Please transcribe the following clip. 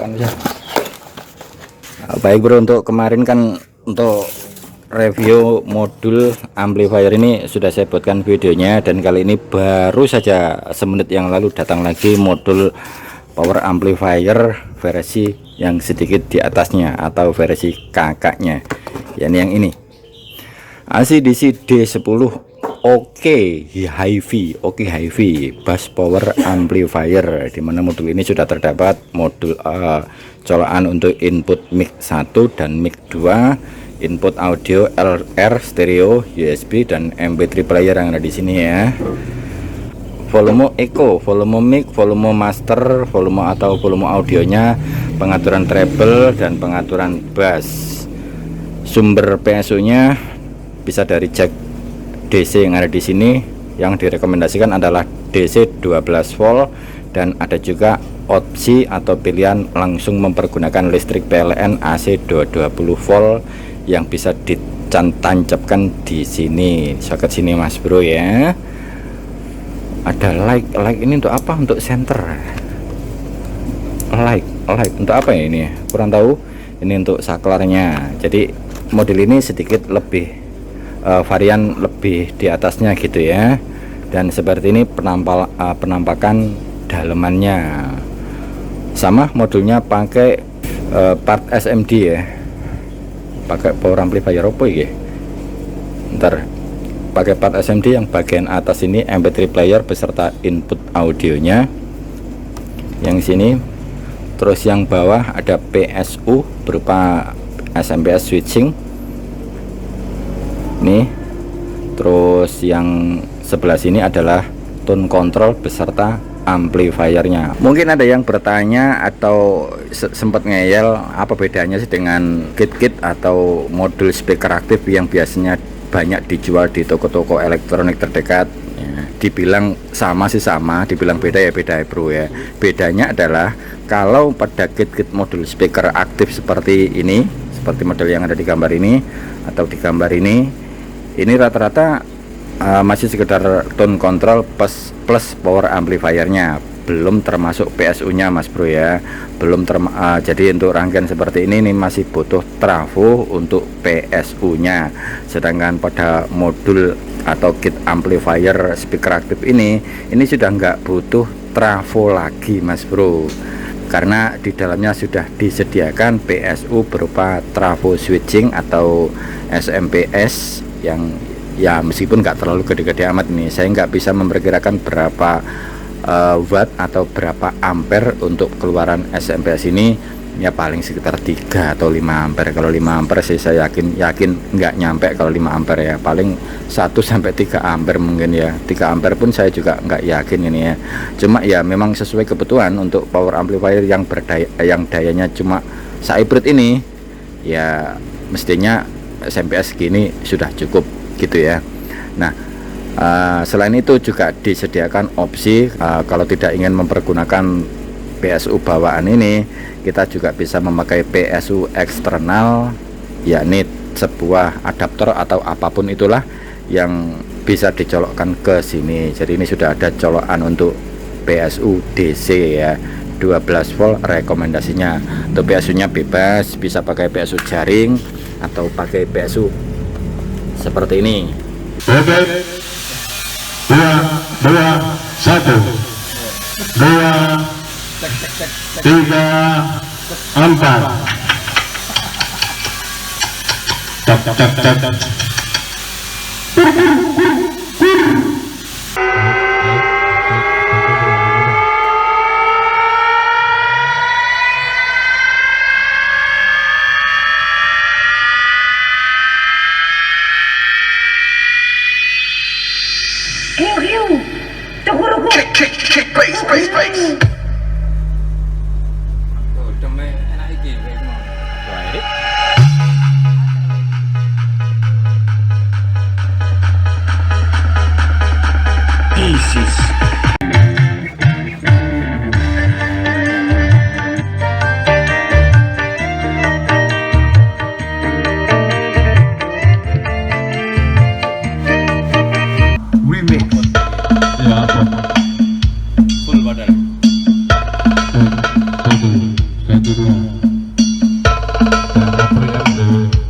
bukan ya. Baik bro, untuk kemarin kan untuk review modul amplifier ini sudah saya buatkan videonya, dan kali ini baru saja semenit yang lalu datang lagi modul power amplifier versi yang sedikit di atasnya atau versi kakaknya, yakni yang ini ACDC D10 Oke HiFi bass power amplifier, dimana modul ini sudah terdapat modul colokan untuk input mic 1 dan mic 2, input audio LR stereo, USB dan MP3 player yang ada di sini ya. Volume echo, volume mic, volume master, volume atau volume audionya, pengaturan treble dan pengaturan bass. Sumber PSU nya bisa dari jack DC yang ada di sini. Yang direkomendasikan adalah DC 12 volt, dan ada juga opsi atau pilihan langsung mempergunakan listrik PLN AC 220 volt yang bisa ditancapkan di sini, soket sini mas bro ya. Ada like ini untuk apa? Untuk center. Like untuk apa ya ini? Kurang tahu. Ini untuk saklarnya. Jadi model ini sedikit lebih varian lebih di atasnya gitu ya. Dan seperti ini penampakan dalemannya. Sama modulnya pakai part SMD ya. Pakai power amplifier apa ya? Ntar pakai part SMD yang bagian atas ini MP3 player beserta input audionya. Yang sini, terus yang bawah ada PSU berupa SMPS switching. Nih, terus yang sebelah sini adalah tone control beserta amplifiernya. Mungkin ada yang bertanya atau sempat ngeyel apa bedanya sih dengan kit-kit atau modul speaker aktif yang biasanya banyak dijual di toko-toko elektronik terdekat ya. Dibilang sama sih sama, dibilang beda ya beda ya bro ya. Bedanya adalah kalau pada kit-kit modul speaker aktif seperti ini, seperti model yang ada di gambar ini atau di gambar ini rata-rata masih sekedar tone control plus power amplifiernya, belum termasuk PSU nya mas bro ya, belum jadi untuk rangkaian seperti ini masih butuh trafo untuk PSU nya. Sedangkan pada modul atau kit amplifier speaker aktif ini sudah nggak butuh trafo lagi mas bro, karena di dalamnya sudah disediakan PSU berupa trafo switching atau SMPS yang ya meskipun nggak terlalu gede-gede amat nih. Saya nggak bisa memperkirakan berapa watt atau berapa ampere untuk keluaran SMPS ini, ya paling sekitar 3 atau 5 ampere. Kalau 5 ampere sih saya yakin nggak nyampe. Kalau 5 ampere ya paling 1 sampai 3 ampere mungkin ya. 3 ampere pun saya juga nggak yakin ini ya. Cuma ya memang sesuai kebutuhan untuk power amplifier yang dayanya cuma hybrid ini, ya mestinya SMPS gini sudah cukup gitu ya. Nah, selain itu juga disediakan opsi kalau tidak ingin mempergunakan PSU bawaan ini, kita juga bisa memakai PSU eksternal, yakni sebuah adaptor atau apapun itulah yang bisa dicolokkan ke sini. Jadi ini sudah ada colokan untuk PSU DC ya, 12 volt rekomendasinya. Untuk PSU nya bebas, bisa pakai PSU jaring atau pakai PSU seperti ini. 2, 2, 1, 2, 3, 4. Cek. Kick, bass. Remix. Ya, full badan. 1, 2, preamble